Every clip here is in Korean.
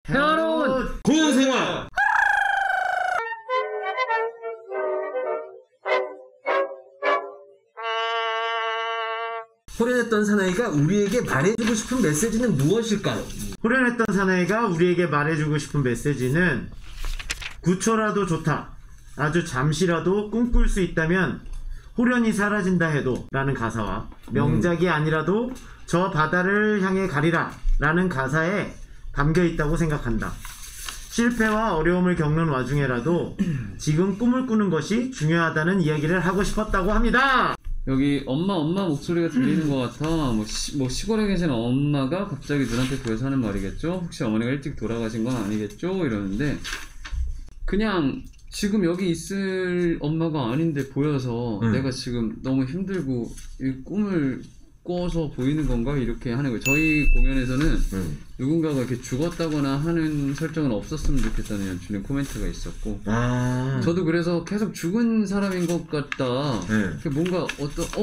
평화로운 공연생활! 호련했던 사나이가 우리에게 말해주고 싶은 메시지는 무엇일까요? 호련했던 사나이가 우리에게 말해주고 싶은 메시지는 9초라도 좋다. 아주 잠시라도 꿈꿀 수 있다면 호련이 사라진다 해도 라는 가사와 명작이 아니라도 저 바다를 향해 가리라 라는 가사에 담겨있다고 생각한다. 실패와 어려움을 겪는 와중에라도 지금 꿈을 꾸는 것이 중요하다는 이야기를 하고 싶었다고 합니다. 여기 엄마 목소리가 들리는 것 같아. 뭐 시골에 계신 엄마가 갑자기 눈앞에 보여서 하는 말이겠죠? 혹시 어머니가 일찍 돌아가신 건 아니겠죠? 이러는데 그냥 지금 여기 있을 엄마가 아닌데 보여서 내가 지금 너무 힘들고 이 꿈을 꿔서 보이는 건가? 이렇게 하는 거예요. 저희 공연에서는 누군가가 이렇게 죽었다거나 하는 설정은 없었으면 좋겠다는 연출의 코멘트가 있었고 저도 그래서 계속 죽은 사람인 것 같다. 뭔가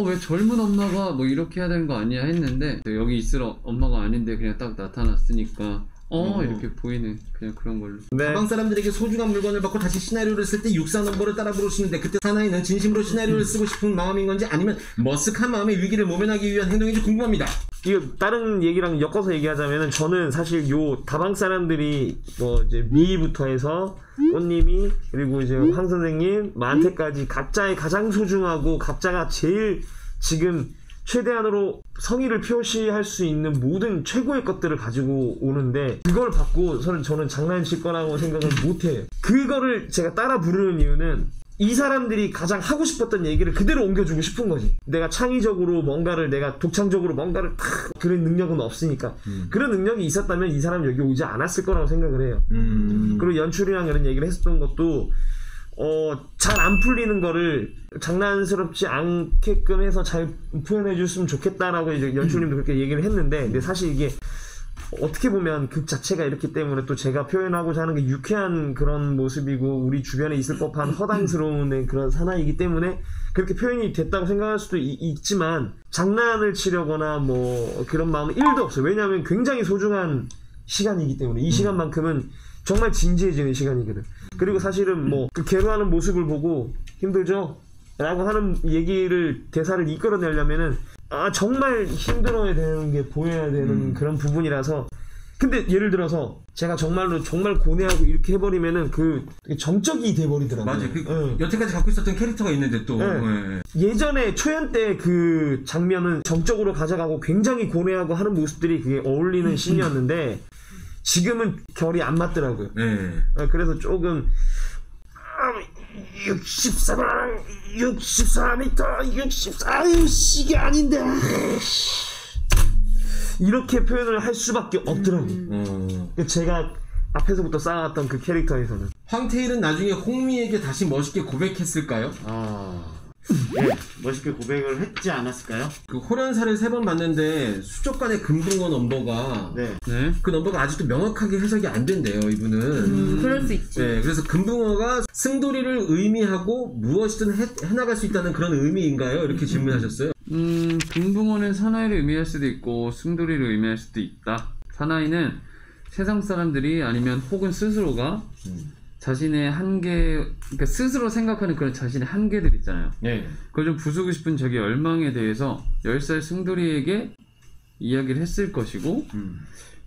왜 젊은 엄마가 뭐 이렇게 해야 되는 거 아니야 했는데 여기 있을 엄마가 아닌데 그냥 딱 나타났으니까 이렇게 보이는 그냥 그런 걸로. 가방 사람들에게 소중한 물건을 받고 다시 시나리오를 쓸 때 육사 넘버를 따라 부르시는데 그때 사나이는 진심으로 시나리오를 쓰고 싶은 마음인 건지 아니면 머쓱한 마음의 위기를 모면하기 위한 행동인지 궁금합니다. 이거 다른 얘기랑 엮어서 얘기하자면은 저는 사실 요 다방 사람들이 뭐 이제 미부터 해서 꽃님이 그리고 이제 황 선생님 마한테까지 각자의 가장 소중하고 각자가 제일 지금 최대한으로 성의를 표시할 수 있는 모든 최고의 것들을 가지고 오는데 그걸 받고 저는 장난칠 거라고 생각을 못해요. 그거를 제가 따라 부르는 이유는 이 사람들이 가장 하고 싶었던 얘기를 그대로 옮겨주고 싶은 거지. 내가 창의적으로 뭔가를 내가 독창적으로 뭔가를 그런 능력은 없으니까 그런 능력이 있었다면 이 사람 여기 오지 않았을 거라고 생각을 해요. 그리고 연출이랑 그런 얘기를 했었던 것도 잘 안 풀리는 거를 장난스럽지 않게끔 해서 잘 표현해 줬으면 좋겠다라고 이제 연출님도 그렇게 얘기를 했는데 근데 사실 이게 어떻게 보면 극 자체가 이렇기 때문에 또 제가 표현하고자 하는 게 유쾌한 그런 모습이고 우리 주변에 있을 법한 허당스러운 그런 사나이기 때문에 그렇게 표현이 됐다고 생각할 수도 있지만 장난을 치려거나 뭐 그런 마음은 1도 없어요. 왜냐하면 굉장히 소중한 시간이기 때문에 이 시간만큼은 정말 진지해지는 시간이거든. 그리고 사실은 뭐 그 괴로워하는 모습을 보고 힘들죠? 라고 하는 대사를 이끌어내려면은 정말 힘들어야 되는 게 보여야 되는 그런 부분이라서 근데 예를 들어서 제가 정말 고뇌하고 이렇게 해버리면은 그 정적이 돼버리더라고요. 맞아요. 여태까지 갖고 있었던 캐릭터가 있는데 또 예전에 초연 때 그 장면은 정적으로 가져가고 굉장히 고뇌하고 하는 모습들이 그게 어울리는 씬이었는데 지금은 결이 안 맞더라고요. 그래서 조금 64m 이게 아닌데 이렇게 표현을 할 수밖에 없더라고요. 제가 앞에서부터 쌓아왔던 그 캐릭터에서는 황태일은 나중에 홍미에게 다시 멋있게 고백했을까요? 네, 멋있게 고백을 했지 않았을까요? 그 호련사를 3번 봤는데 수족관의 금붕어 넘버가 그 넘버가 아직도 명확하게 해석이 안 된대요, 이분은. 그럴 수 있지. 네, 그래서 금붕어가 승돌이를 의미하고 무엇이든 해나갈 수 있다는 그런 의미인가요? 이렇게 질문하셨어요. 금붕어는 사나이를 의미할 수도 있고 승돌이를 의미할 수도 있다. 사나이는 세상 사람들이 아니면 혹은 스스로가 자신의 한계, 그러니까 스스로 생각하는 그런 자신의 한계들 있잖아요. 그걸 좀 부수고 싶은 자기 열망에 대해서 10살 승돌이에게 이야기를 했을 것이고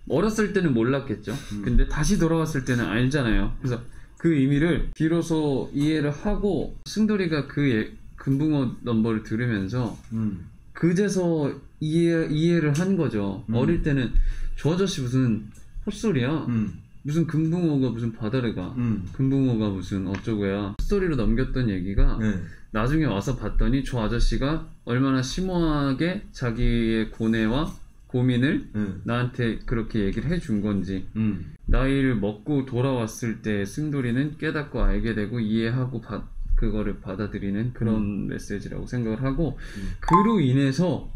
어렸을 때는 몰랐겠죠. 근데 다시 돌아왔을 때는 알잖아요. 그래서 그 의미를 비로소 이해를 하고 승돌이가 그 금붕어 넘버를 들으면서 그제서 이해를 한 거죠. 어릴 때는 저 아저씨 무슨 헛소리야. 무슨 금붕어가 무슨 바다를 가 금붕어가 무슨 어쩌고야 스토리로 넘겼던 얘기가 나중에 와서 봤더니 저 아저씨가 얼마나 심오하게 자기의 고뇌와 고민을 나한테 그렇게 얘기를 해준 건지 나이를 먹고 돌아왔을 때 승돌이는 깨닫고 알게 되고 이해하고 그거를 받아들이는 그런 메시지라고 생각을 하고 그로 인해서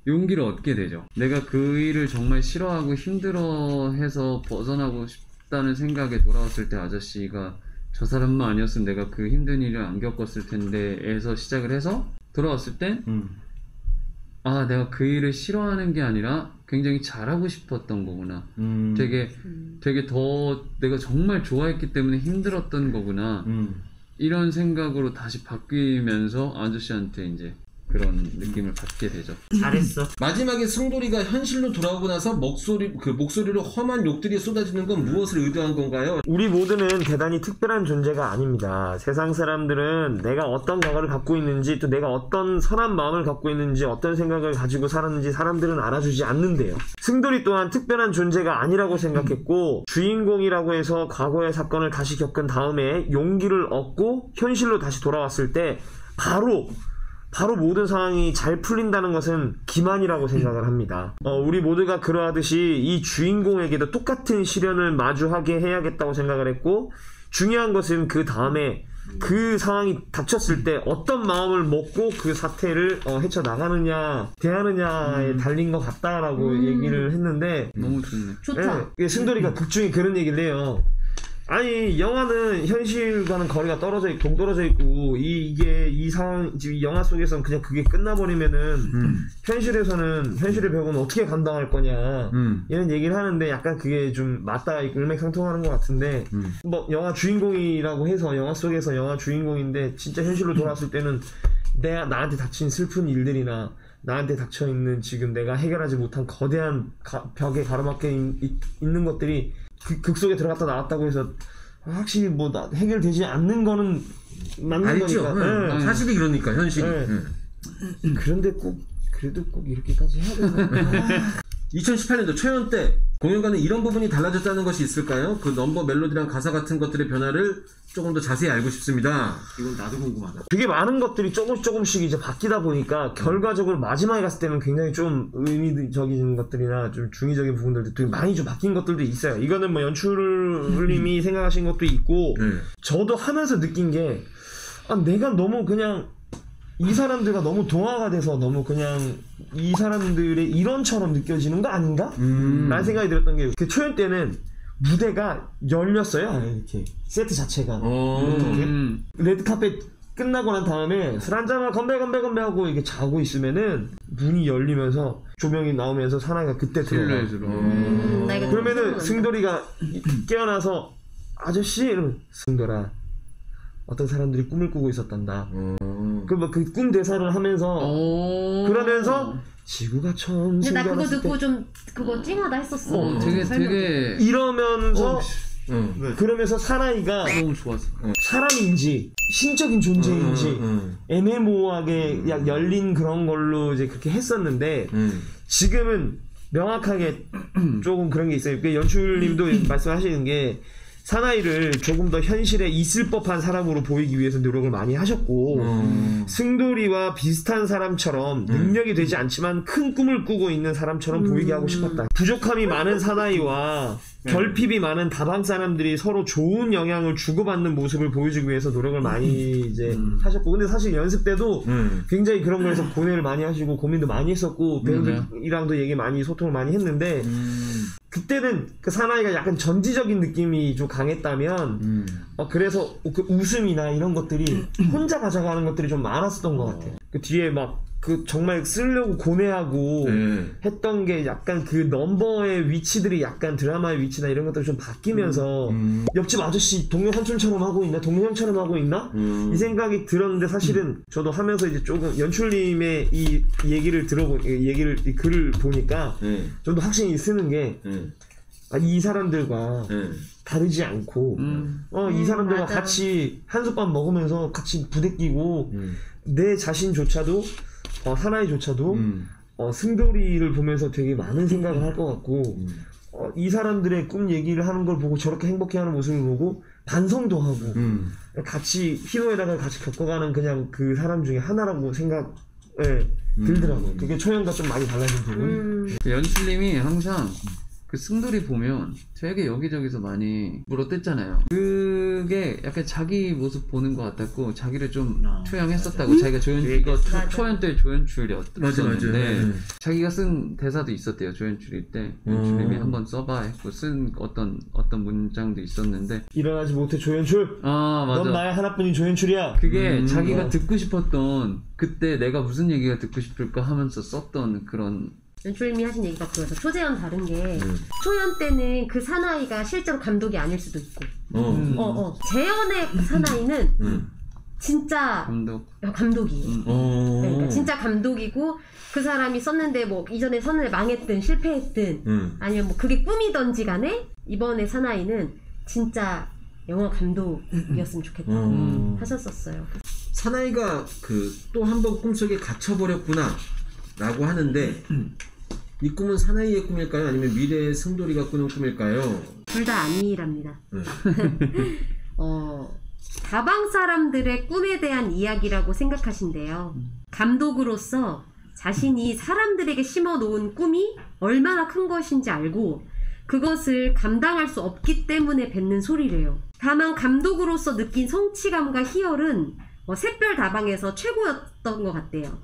용기를 얻게 되죠. 내가 그 일을 정말 싫어하고 힘들어해서 벗어나고 싶다는 생각에 돌아왔을 때 아저씨가 저 사람만 아니었으면 내가 그 힘든 일을 안 겪었을 텐데 에서 시작을 해서 돌아왔을 때 아 내가 그 일을 싫어하는 게 아니라 굉장히 잘하고 싶었던 거구나. 되게 더 내가 정말 좋아했기 때문에 힘들었던 거구나. 이런 생각으로 다시 바뀌면서 아저씨한테 이제 그런 느낌을 받게 되죠. 잘했어. 마지막에 승돌이가 현실로 돌아오고 나서 목소리로 험한 욕들이 쏟아지는 건 무엇을 의도한 건가요? 우리 모두는 대단히 특별한 존재가 아닙니다. 세상 사람들은 내가 어떤 과거를 갖고 있는지, 또 내가 어떤 선한 마음을 갖고 있는지, 어떤 생각을 가지고 살았는지 사람들은 알아주지 않는데요. 승돌이 또한 특별한 존재가 아니라고 생각했고, 주인공이라고 해서 과거의 사건을 다시 겪은 다음에 용기를 얻고 현실로 다시 돌아왔을 때 바로 모든 상황이 잘 풀린다는 것은 기만이라고 생각을 합니다. 우리 모두가 그러하듯이 이 주인공에게도 똑같은 시련을 마주하게 해야겠다고 생각을 했고, 중요한 것은 그 다음에 그 상황이 닥쳤을 때 어떤 마음을 먹고 그 사태를 헤쳐나가느냐 대하느냐에 달린 것 같다라고 얘기를 했는데, 너무 좋네. 좋다. 승돌이가 극 중에 그런 얘기를 해요. 아니 영화는 현실과는 거리가 동떨어져 있고 이 상황 지금 영화 속에서는 그냥 그게 끝나버리면은 현실의 벽은 어떻게 감당할 거냐 이런 얘기를 하는데, 약간 그게 좀 맞다 일맥상통하는 것 같은데, 뭐 영화 주인공이라고 해서 영화 속에서 영화 주인공인데 진짜 현실로 돌아왔을 때는 나한테 닥친 슬픈 일들이나 나한테 닥쳐있는 지금 내가 해결하지 못한 거대한 벽에 가로막혀 있는 것들이 극 속에 들어갔다 나왔다고 해서 확실히 뭐 해결되지 않는 거는 맞는 알죠. 거니까. 사실이 그러니까 현실이. 그런데 그래도 꼭 이렇게까지 해야 되나? 2018년도 초연 때 공연과는 이런 부분이 달라졌다는 것이 있을까요? 그 넘버 멜로디랑 가사 같은 것들의 변화를 조금 더 자세히 알고 싶습니다. 이건 나도 궁금하다. 되게 많은 것들이 조금씩 이제 바뀌다 보니까 결과적으로 마지막에 갔을 때는 굉장히 좀 의미적인 것들이나 좀 중의적인 부분들도 되게 많이 좀 바뀐 것들도 있어요. 이거는 뭐 연출님이 생각하신 것도 있고, 저도 하면서 느낀 게 내가 너무 그냥 이 사람들과 너무 동화가 돼서 너무 그냥 이 사람들의 일원처럼 느껴지는 거 아닌가? 라는 생각이 들었던 게, 그 초연 때는 무대가 열렸어요. 이렇게 세트 자체가 이렇게 레드카펫 끝나고 난 다음에 술 한잔 건배 하고 이렇게 자고 있으면은 문이 열리면서 조명이 나오면서 사나이가 그때 들어가요. 그러면은 승돌이가 깨어나서 아저씨 이러면, 승돌아 어떤 사람들이 꿈을 꾸고 있었단다. 그 꿈 대사를 하면서 그러면서 지구가 처음 근데 나 그거 생겨났을 듣고 때 좀 그거 찡하다 했었어. 되게 이러면서 그러면서 사나이가 너무 좋았어. 사람인지 신적인 존재인지 애매모호하게 약 열린 그런 걸로 이제 그렇게 했었는데, 지금은 명확하게 조금 그런 게 있어요. 연출님도 말씀하시는 게, 사나이를 조금 더 현실에 있을 법한 사람으로 보이기 위해서 노력을 많이 하셨고, 승돌이와 비슷한 사람처럼 능력이 되지 않지만 큰 꿈을 꾸고 있는 사람처럼 보이게 하고 싶었다. 부족함이 많은 사나이와 결핍이 많은 다방 사람들이 서로 좋은 영향을 주고받는 모습을 보여주기 위해서 노력을 많이 이제 하셨고, 근데 사실 연습 때도 굉장히 그런 거에서 고뇌를 많이 하시고 고민도 많이 했었고, 배우들이랑도 얘기 많이 소통을 많이 했는데, 그때는 그 사나이가 약간 전지적인 느낌이 좀 강했다면, 그래서 그 웃음이나 이런 것들이 혼자 가져가는 것들이 좀 많았었던 것 같아요. 그 뒤에 막 그 정말 쓰려고 고뇌하고 했던 게 약간 그 넘버의 위치들이 약간 드라마의 위치나 이런 것들이 좀 바뀌면서 옆집 아저씨 동료 삼촌처럼 하고 있나? 동료 형처럼 하고 있나? 이 생각이 들었는데, 사실은 저도 하면서 이제 조금 연출님의 이 얘기를 이 글을 보니까 저도 확신이 쓰는 게, 이 사람들과 다르지 않고 이 사람들과 맞아. 같이 한솥밥 먹으면서 같이 부대끼고 내 자신조차도 사나이조차도 승돌이를 보면서 되게 많은 생각을 할 것 같고, 이 사람들의 꿈 얘기를 하는 걸 보고 저렇게 행복해하는 모습을 보고 반성도 하고 같이 희노애락을 같이 겪어가는 그냥 그 사람 중에 하나라고 생각에 들더라고요. 그게 초연과 좀 많이 달라진 부분. 연출님이 항상 그 승돌이 보면 되게 여기저기서 많이 물어뜯잖아요. 그게 약간 자기 모습 보는 것 같았고 자기를 좀 투영했었다고. 자기가 이거 초연 때 조연출이었는데 자기가 쓴 대사도 있었대요. 조연출일 때 조연출님이 한번 써봐 했고 쓴 어떤 문장도 있었는데 일어나지 못해 조연출. 아 맞아. 넌 나의 하나뿐인 조연출이야. 그게 자기가 듣고 싶었던 그때 내가 무슨 얘기가 듣고 싶을까 하면서 썼던 그런. 연출님이 하신 얘기가 그거여서 초재현 다른 게 초연 때는 그 사나이가 실제로 감독이 아닐 수도 있고 재현의 사나이는 진짜 감독이에요. 그러니까 진짜 감독이고 그 사람이 썼는데 뭐 이전에 썼는데 망했든 실패했든 아니면 뭐 그게 꿈이던지 간에 이번에 사나이는 진짜 영화 감독이었으면 좋겠다 하셨었어요. 사나이가 그 또 한 번 꿈속에 갇혀버렸구나 라고 하는데 이 꿈은 사나이의 꿈일까요? 아니면 미래의 승돌이가 꾸는 꿈일까요? 둘 다 아니랍니다. 다방 사람들의 꿈에 대한 이야기라고 생각하신대요. 감독으로서 자신이 사람들에게 심어놓은 꿈이 얼마나 큰 것인지 알고 그것을 감당할 수 없기 때문에 뱉는 소리래요. 다만 감독으로서 느낀 성취감과 희열은 샛별 다방에서 최고였던 것 같대요.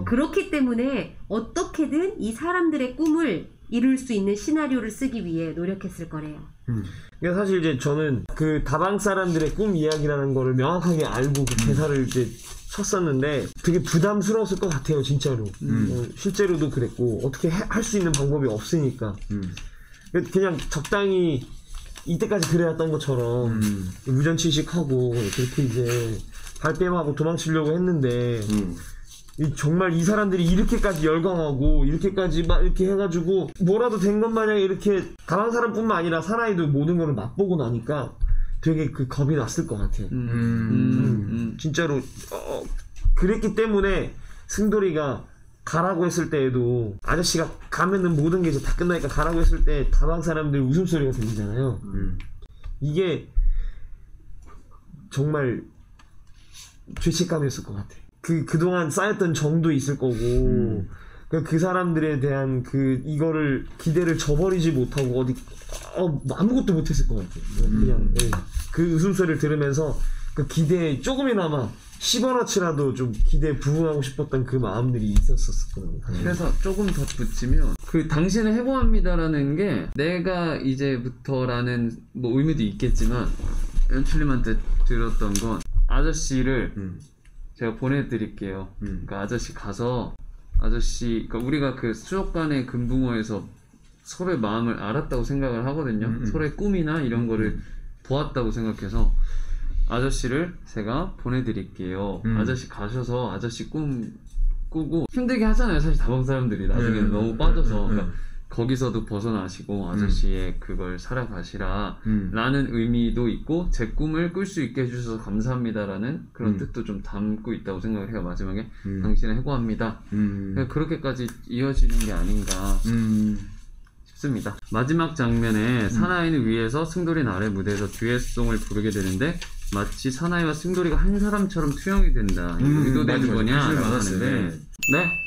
그렇기 때문에 어떻게든 이 사람들의 꿈을 이룰 수 있는 시나리오를 쓰기 위해 노력했을 거래요. 그러니까 사실 이제 저는 그 다방 사람들의 꿈 이야기라는 거를 명확하게 알고 그 대사를 이제 쳤었는데 되게 부담스러웠을 것 같아요, 진짜로. 실제로도 그랬고 어떻게 할 수 있는 방법이 없으니까 그냥 적당히 이때까지 그래왔던 것처럼 무전취식하고 그렇게 이제 발뺌하고 도망치려고 했는데 정말 이 사람들이 이렇게까지 열광하고 이렇게까지 막 이렇게 해가지고 뭐라도 된 것 마냥 이렇게 다방 사람뿐만 아니라 사나이도 모든 걸 맛보고 나니까 되게 그 겁이 났을 것 같아. 진짜로 그랬기 때문에 승돌이가 가라고 했을 때에도 아저씨가 가면은 모든 게 이제 다 끝나니까 가라고 했을 때 다방 사람들 웃음소리가 들리잖아요. 이게 정말 죄책감이었을 것 같아. 그동안 쌓였던 정도 있을 거고 그 사람들에 대한 이거를 기대를 저버리지 못하고 아무것도 못했을 것 같아. 그냥 그 웃음소리를 들으면서 그 기대에 조금이나마 10원어치라도 좀 기대에 부응하고 싶었던 그 마음들이 있었었거든요. 그래서 조금 더 붙이면 그 당신을 해고합니다라는 게 내가 이제부터라는 뭐 의미도 있겠지만 연출님한테 들었던 건 아저씨를 제가 보내드릴게요. 그러니까 아저씨 가서 그러니까 우리가 그 수족관의 금붕어에서 서로의 마음을 알았다고 생각을 하거든요. 서로의 꿈이나 이런 거를 보았다고 생각해서 아저씨를 제가 보내드릴게요. 아저씨 가셔서 아저씨 꿈 꾸고 힘들게 하잖아요. 사실 다방 사람들이 나중에는 너무 빠져서 그러니까 거기서도 벗어나시고 아저씨의 그걸 살아가시라 라는 의미도 있고 제 꿈을 꿀 수 있게 해주셔서 감사합니다라는 그런 뜻도 좀 담고 있다고 생각을 해요. 마지막에 당신을 해고합니다. 그렇게까지 이어지는 게 아닌가 싶습니다. 마지막 장면에 사나이는 위에서 승돌이는 아래 무대에서 듀엣송을 부르게 되는데 마치 사나이와 승돌이가 한 사람처럼 투영이 된다. 의도된 거냐 라고 하는데 네?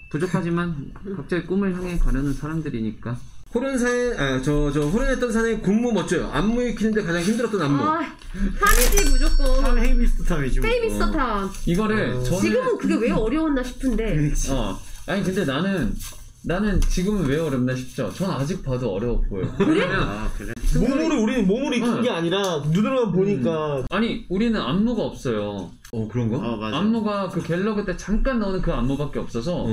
부족하지만 각자의 꿈을 향해 가려는 사람들이니까. 호련했던 사나이 군무 멋져요. 안무 익히는데 가장 힘들었던 안무. 탐이지 무조건. 참 헤이미스터 탐이지. 헤이미스터 탐. 이거를 저는 지금은 그게 왜 어려웠나 싶은데. 아니 근데 나는 지금은 왜 어렵나 싶죠. 전 아직 봐도 어려워 보여. 그래? 그래? 우리는 몸으로 익힌 게 아니라 눈으로만 보니까 아니 우리는 안무가 없어요. 그런가? 맞아. 안무가 그 갤러그 때 잠깐 나오는 그 안무밖에 없어서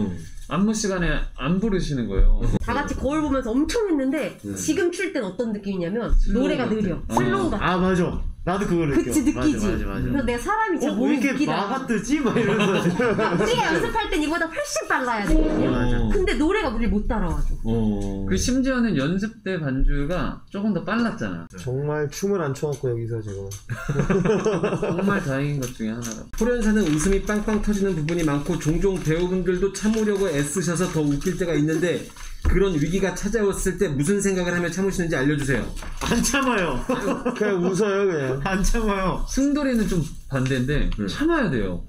안무 시간에 안 부르시는 거예요. 다 같이 거울 보면서 엄청 했는데 지금 출 땐 어떤 느낌이냐면 노래가 느려. 슬로우 같아. 맞아. 나도 그걸 느껴. 그치 느끼지. 맞아. 그래서 내가 사람이 진짜 왜 너무 이렇게 웃기다. 마가 뜨지? 막 이러면서. 우리가 연습할 땐 이보다 훨씬 빨라야 되거든요. 맞아. 근데 노래가 우리 못 따라와줘. 그 심지어는 연습 때 반주가 조금 더 빨랐잖아. 정말 춤을 안 춰갖고 여기서 제가 정말 다행인 것 중에 하나라. 호련사는 웃음이 빵빵 터지는 부분이 많고 종종 배우분들도 참으려고 애쓰셔서 더 웃길 때가 있는데 그런 위기가 찾아왔을 때 무슨 생각을 하며 참으시는지 알려주세요. 안 참아요. 그냥 웃어요 그냥. 안 참아요. 승돌이는 좀 반대인데 참아야 돼요.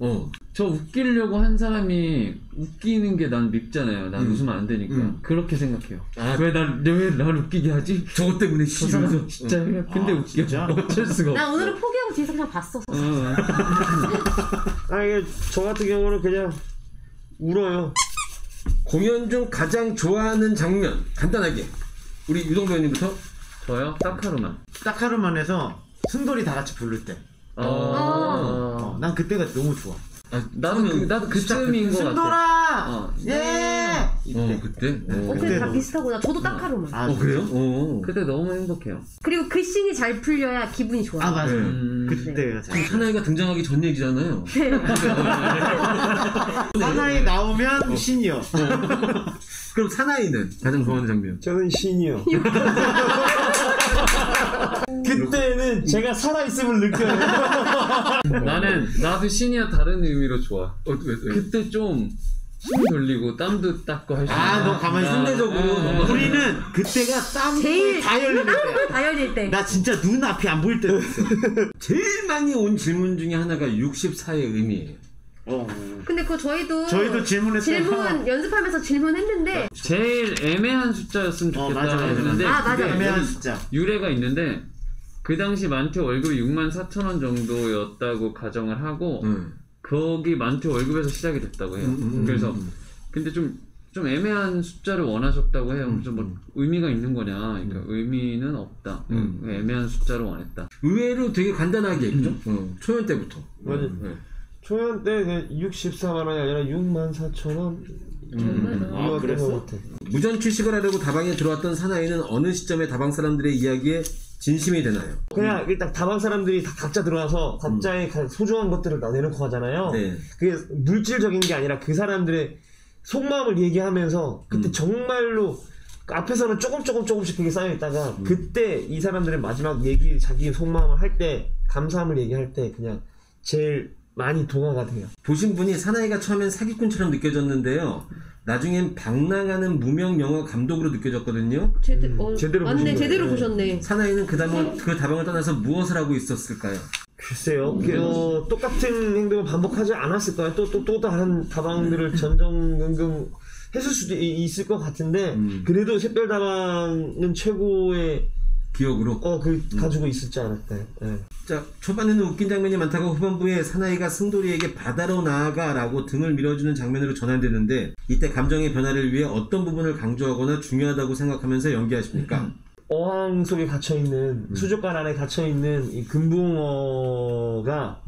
저 웃기려고 한 사람이 웃기는 게 난 밉잖아요. 난 웃으면 안 되니까. 그렇게 생각해요. 왜 날 웃기게 하지? 저것 때문에 저 사람 진짜 근데 웃겨. 진짜? 어쩔 수가 없어. 나 오늘은 포기하고 뒤에서 그냥 봤어. 이게 저 같은 경우는 그냥 울어요. 공연 중 가장 좋아하는 장면 간단하게 우리 유동 배우님부터. 저요? 딱하루만. 딱하루만에서 승돌이 다 같이 부를 때. 난 그때가 너무 좋아. 나도 그쯤인 것 같아. 승돌아! 예! 그때. 그때 다 비슷하구나. 저도 딱하루만. 그래요? 그때 너무 행복해요. 그리고 그 씬이 잘 풀려야 기분이 좋아. 아 맞아. 네. 그때가 잘. 사나이가 등장하기 전 얘기잖아요. 사나이 나오면 신이요. 그럼 사나이는 가장 좋아하는 장면. 저는 신이요. 그때는 제가 살아있음을 느껴요. 나도 신이야 다른 의미로 좋아. 왜? 그때 좀 힘 돌리고 땀도 닦고 할 수 있는. 너 가만히 있어. 상대적으로 우리는 그때가 땀 제일 다 열릴 때야. 다 열릴 때. 나 진짜 눈 앞이 안 보일 때도 있어. 제일 많이 온 질문 중에 하나가 64의 의미예요. 근데 그거 저희도 질문했어요. 질문 연습하면서 질문했는데 제일 애매한 숫자였으면 좋겠다 맞아. 했는데 맞아. 그게 애매한 숫자. 유래가 있는데 그 당시 만태 월급이 64,000원 정도였다고 가정을 하고 거기 만태 월급에서 시작이 됐다고 해요. 그래서 근데 좀 애매한 숫자를 원하셨다고 해요. 그래서 뭐 의미가 있는 거냐? 그러니까 의미는 없다. 애매한 숫자를 원했다. 의외로 되게 간단하게 그죠? 초연 때부터. 맞아요. 초연 때 64만 원이 아니라 64,000원. 그랬어? 무전 취식을 하려고 다방에 들어왔던 사나이는 어느 시점에 다방 사람들의 이야기에 진심이 되나요? 그냥 일단 다방 사람들이 다 각자 들어와서 각자의 소중한 것들을 다 내놓고 하잖아요. 네. 그게 물질적인 게 아니라 그 사람들의 속마음을 얘기하면서 그때 정말로 앞에서는 조금씩 그게 쌓여있다가 그때 이 사람들의 마지막 얘기 자기 속마음을 할 때 감사함을 얘기할 때 그냥 제일 많이 동화가 돼요. 보신 분이 사나이가 처음엔 사기꾼처럼 느껴졌는데요. 나중엔 방랑하는 무명 영화 감독으로 느껴졌거든요. 제대로 맞네, 보신 제대로 거예요. 보셨네. 사나이는 그 다방을 떠나서 무엇을 하고 있었을까요? 글쎄요. 똑같은 행동을 반복하지 않았을까요? 또 다른 다방들을 전전긍긍 했을 수도 있을 것 같은데 그래도 샛별 다방은 최고의 기억으로. 가지고 있었지 않을까요? 네. 자, 초반에는 웃긴 장면이 많다가 후반부에 사나이가 승돌이에게 바다로 나아가라고 등을 밀어주는 장면으로 전환되는데 이때 감정의 변화를 위해 어떤 부분을 강조하거나 중요하다고 생각하면서 연기하십니까? 어항 속에 갇혀있는 수족관 안에 갇혀있는 이 금붕어가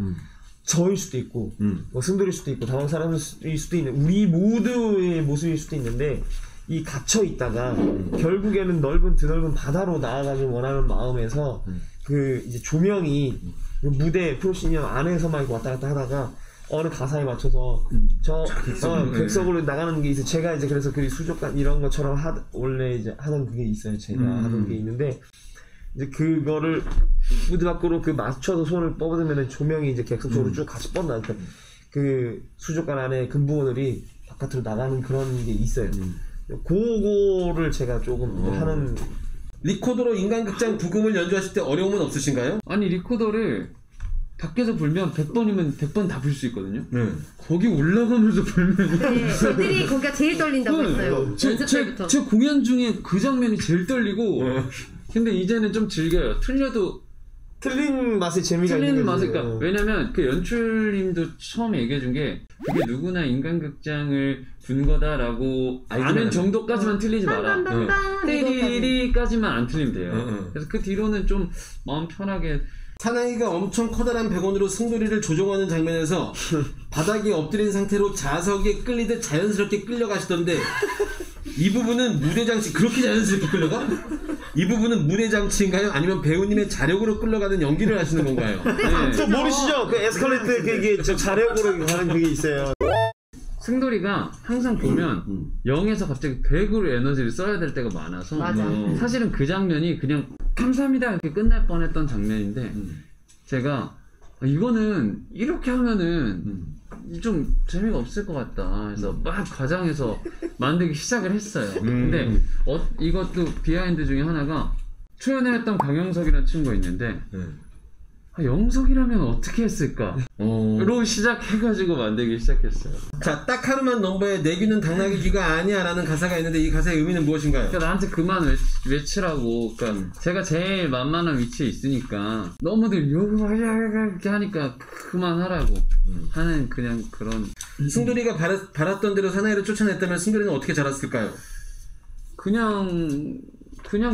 저일 수도 있고 뭐 승돌일 수도 있고 다방 사람일 수도 있는 우리 모두의 모습일 수도 있는데 이 갇혀있다가 결국에는 드넓은 바다로 나아가길 원하는 마음에서 그 이제 조명이 무대 프로시니엄 안에서만 왔다 갔다 하다가 어느 가사에 맞춰서 객석으로 나가는 게 있어요. 제가 이제 그래서 그 수족관 이런 것처럼 원래 이제 하던 그게 있어요. 제가 하던 게 있는데 이제 그거를 무대 밖으로 그 맞춰서 손을 뻗으면 조명이 이제 객석 쪽으로 쭉 같이 뻗나니까 그 수족관 안에 금붕어들이 바깥으로 나가는 그런 게 있어요. 그거를 제가 조금 하는. 리코더로 인간극장 부금을 연주하실 때 어려움은 없으신가요? 아니 리코더를 밖에서 불면 100번이면 100번 다 불 수 있거든요. 거기 올라가면서 불면 네, 저들이 거기가 제일 떨린다고 했어요. 연습 때부터. 제 공연 중에 그 장면이 제일 떨리고 근데 이제는 좀 즐겨요. 틀린 맛의 재미가 틀린 있는 맛을 거죠. 그러니까 왜냐면 그 연출님도 처음에 얘기해준 게 그게 누구나 인간극장을 분 거다라고 아는 정도까지만 틀리지 마라. 띠리리까지만 안 틀리면 돼요. 그래서 그 뒤로는 좀 마음 편하게. 사나이가 엄청 커다란 백원으로 승돌이를 조종하는 장면에서 바닥에 엎드린 상태로 자석에 끌리듯 자연스럽게 끌려가시던데 이 부분은 무대 장치 그렇게 자연스럽게 끌려가? 이 부분은 무대 장치인가요? 아니면 배우님의 자력으로 끌려가는 연기를 하시는 건가요? 저 모르시죠? 그 에스컬레이터 그게 저 자력으로 가는 그게 있어요. 승돌이가 항상 보면 0에서 갑자기 100으로 에너지를 써야 될 때가 많아서 맞아. 사실은 그 장면이 그냥 감사합니다 이렇게 끝날 뻔했던 장면인데 제가 이거는 이렇게 하면은 좀 재미가 없을 것 같다 그래서 막 과장해서 만들기 시작을 했어요. 근데 이것도 비하인드 중에 하나가 초연을 했던 강영석이라는 친구가 있는데 영석이라면 어떻게 했을까? 로 시작해가지고 만들기 시작했어요. 자, 딱 하루만 넘버에 내 귀는 당나귀 귀가 아니야 라는 가사가 있는데 이 가사의 의미는 무엇인가요? 그러니까 나한테 그만 외치라고. 그러니까 제가 제일 만만한 위치에 있으니까 너무들 요거 이렇게 하니까 그만하라고 하는 그냥 그런. 승돌이가 바랐던 대로 사나이를 쫓아냈다면 승돌이는 어떻게 자랐을까요? 그냥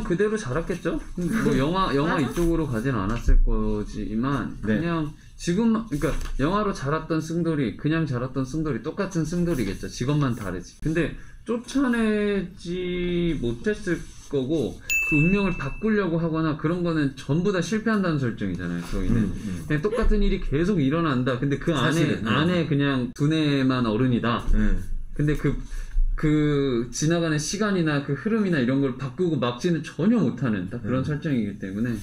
그대로 자랐겠죠? 뭐 영화 이쪽으로 가진 않았을 거지만 네. 그냥 지금 그러니까 영화로 자랐던 승돌이 그냥 자랐던 승돌이 똑같은 승돌이겠죠. 직업만 다르지. 근데 쫓아내지 못했을 거고 그 운명을 바꾸려고 하거나 그런 거는 전부 다 실패한다는 설정이잖아요. 저희는 그냥 똑같은 일이 계속 일어난다. 근데 그 안에 그냥 두뇌만 어른이다. 근데 그 지나가는 시간이나 그 흐름이나 이런 걸 바꾸고 막지는 전혀 못하는 딱 그런 설정이기 때문에.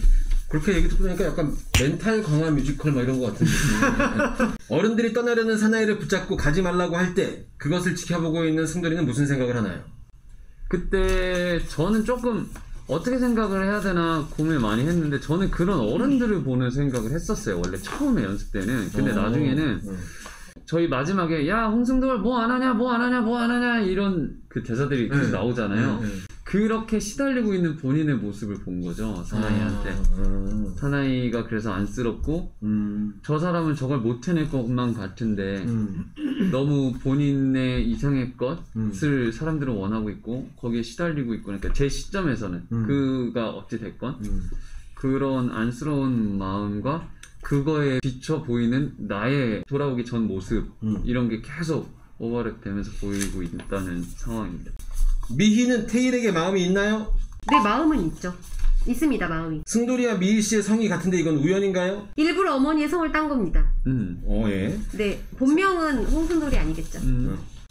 그렇게 얘기 듣고 보니까 약간 멘탈 강화 뮤지컬 막 이런 것 같은 느낌. 어른들이 떠나려는 사나이를 붙잡고 가지 말라고 할 때 그것을 지켜보고 있는 승돌이는 무슨 생각을 하나요? 그때 저는 조금 어떻게 생각을 해야 되나 고민을 많이 했는데 저는 그런 어른들을 보는 생각을 했었어요. 원래 처음에 연습 때는. 근데 나중에는 저희 마지막에 야 홍승돌 뭐 안 하냐 이런 그 대사들이 계속 나오잖아요. 그렇게 시달리고 있는 본인의 모습을 본 거죠. 사나이한테. 사나이가 그래서 안쓰럽고 저 사람은 저걸 못 해낼 것만 같은데 너무 본인의 이상의 것을 사람들은 원하고 있고 거기에 시달리고 있고 그러니까 제 시점에서는 그가 어찌 됐건 그런 안쓰러운 마음과 그거에 비춰 보이는 나의 돌아오기 전 모습 이런 게 계속 오버랩 되면서 보이고 있다는 상황입니다. 미희는 태일에게 마음이 있나요? 네, 마음은 있죠. 있습니다, 마음이. 승돌이와 미희 씨의 성이 같은데 이건 우연인가요? 일부러 어머니의 성을 딴 겁니다. 예. 네, 본명은 홍순돌이 아니겠죠.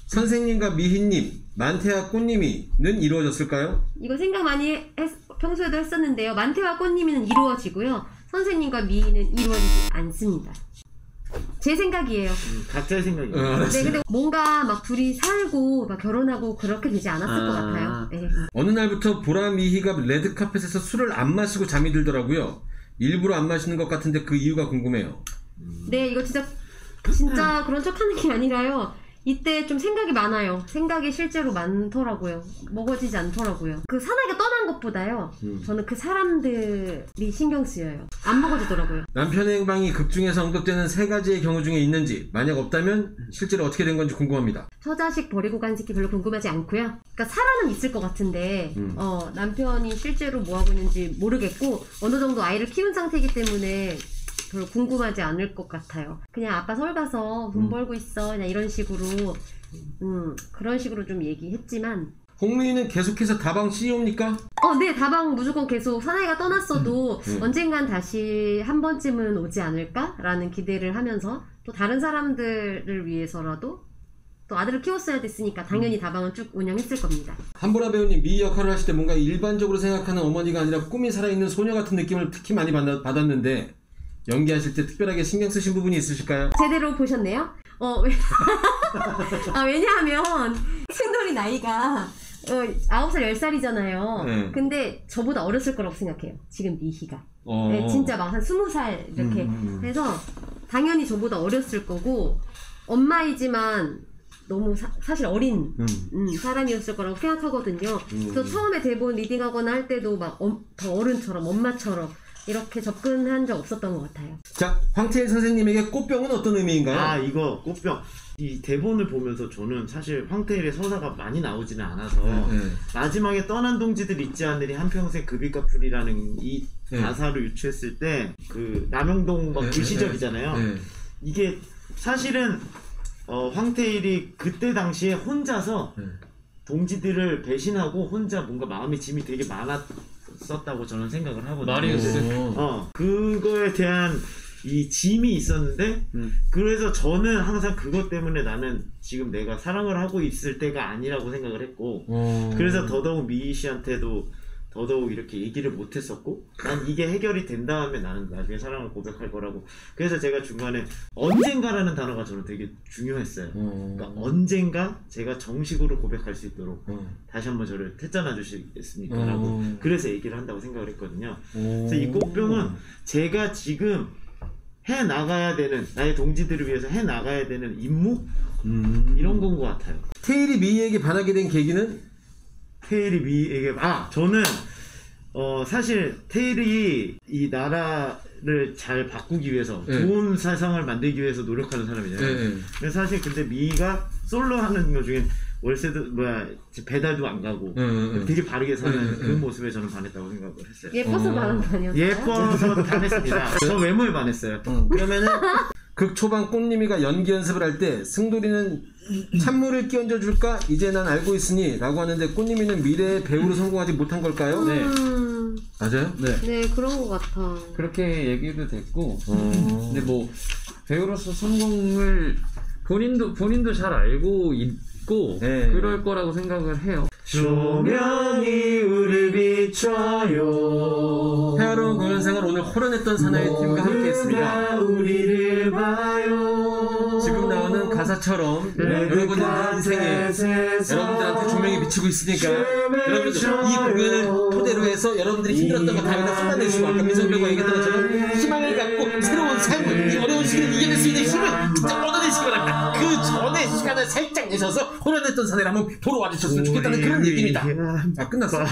선생님과 미희님, 만태와 꽃님이는 이루어졌을까요? 이거 생각 많이 평소에도 했었는데요. 만태와 꽃님이는 이루어지고요. 선생님과 미희는 이루어지지 않습니다. 제 생각이에요. 각자의 생각이에요. 네, 근데 뭔가 막 둘이 살고 막 결혼하고 그렇게 되지 않았을 것 같아요. 네. 어느 날부터 보라 미희가 레드카펫에서 술을 안 마시고 잠이 들더라고요. 일부러 안 마시는 것 같은데 그 이유가 궁금해요. 네, 이거 진짜 그런 척하는 게 아니라요. 이때 좀 생각이 많아요. 생각이 실제로 많더라고요. 먹어지지 않더라고요. 그 사나이가 떠난 것보다요. 저는 그 사람들이 신경 쓰여요. 안 먹어지더라고요. 남편의 행방이 극중에서 언급되는 세 가지의 경우 중에 있는지, 만약 없다면 실제로 어떻게 된 건지 궁금합니다. 처자식 버리고 간 새끼 별로 궁금하지 않고요. 그러니까 살아는 있을 것 같은데 남편이 실제로 뭐 하고 있는지 모르겠고 어느 정도 아이를 키운 상태이기 때문에 별로 궁금하지 않을 것 같아요. 그냥 아빠 서울 가서 돈 벌고 있어 그냥 이런 식으로 그런 식으로 좀 얘기했지만 홍미희는 계속해서 다방 CEO입니까? 네, 다방 무조건 계속 사나이가 떠났어도 언젠간 다시 한 번쯤은 오지 않을까라는 기대를 하면서 또 다른 사람들을 위해서라도 또 아들을 키웠어야 됐으니까 당연히 다방은 쭉 운영했을 겁니다. 한보라 배우님, 미희 역할을 하실 때 뭔가 일반적으로 생각하는 어머니가 아니라 꿈이 살아있는 소녀 같은 느낌을 특히 많이 받았는데 연기하실 때 특별하게 신경 쓰신 부분이 있으실까요? 제대로 보셨네요? 왜냐하면 승돌이 나이가 9살 10살이잖아요. 네. 근데 저보다 어렸을 거라고 생각해요. 지금 미희가. 네, 진짜 막 한 20살 이렇게 해서 당연히 저보다 어렸을 거고 엄마이지만 너무 사실 어린 사람이었을 거라고 생각하거든요. 그래서 처음에 대본 리딩하거나 할 때도 막 더 어른처럼 엄마처럼 이렇게 접근한 적 없었던 것 같아요. 자, 황태일 선생님에게 꽃병은 어떤 의미인가요? 이거 꽃병. 이 대본을 보면서 저는 사실 황태일의 서사가 많이 나오지는 않아서 마지막에 떠난 동지들 잊지 않으리 한평생 급이가풀이라는 이 가사를 유추했을 때 그 남영동 막 그 시절이잖아요. 이게 사실은 황태일이 그때 당시에 혼자서 동지들을 배신하고 혼자 뭔가 마음의 짐이 되게 많았었다고 저는 생각을 하거든요. 마리우스. 그거에 대한 이 짐이 있었는데 그래서 저는 항상 그것 때문에 나는 지금 내가 사랑을 하고 있을 때가 아니라고 생각을 했고 그래서 더더욱 미희 씨한테도 더더욱 이렇게 얘기를 못했었고 난 이게 해결이 된 다음에 나는 나중에 사랑을 고백할 거라고. 그래서 제가 중간에 언젠가라는 단어가 저는 되게 중요했어요. 그러니까 언젠가 제가 정식으로 고백할 수 있도록 다시 한번 저를 태짠아 주시겠습니까? 라고 그래서 얘기를 한다고 생각을 했거든요. 그래서 이 꽃병은 제가 지금 해 나가야 되는, 나의 동지들을 위해서 해 나가야 되는 임무 이런 건 것 같아요. 테일이 미이에게 반하게 된 계기는? 테일이 미에게 저는 사실 테일이 이 나라를 잘 바꾸기 위해서 네. 좋은 세상을 만들기 위해서 노력하는 사람이잖아요. 네. 근데 사실 근데 미가 솔로 하는 것 중에 월세도 배달도 안 가고 되게 바르게 사는 그 모습에 저는 반했다고 생각을 했어요. 예뻐서 반한 거 아니었어요? 예뻐서 반했습니다. 저 외모에 반했어요. 그러면은 극 초반 꽃님이가 연기 연습을 할 때 승돌이는 찬물을 끼얹어 줄까? 이제 난 알고 있으니 라고 하는데 꽃님이는 미래의 배우로 성공하지 못한 걸까요? 네. 맞아요? 네. 네, 그런 것 같아. 그렇게 얘기도 됐고 근데 뭐 배우로서 성공을 본인도 잘 알고 있고 네. 그럴 거라고 생각을 해요. 조명이 우리 비춰요. 헤아로운 공연생활 오늘 호련했던 사나이 팀과 함께했습니다. 우리를 봐요. 지금 나오는 가사처럼 여러분의 인생에 여러분들한테 조명이 비치고 있으니까 여러분들 이 공연을 토대로 해서 여러분들이 힘들었던 거 다 여기다 쏟아내시고 아까 민성배가 얘기했던 것처럼 희망을 갖고 새로운 삶을 이 어려운 시기를 이겨낼 수 있는 힘을 진짜 얻어내시기 바랍니다. 그 전에 시간을 살짝 내셔서 호련했던 사나이를 한번 보러 와주셨으면 좋겠다는 그런 얘기입니다. 아 끝났어.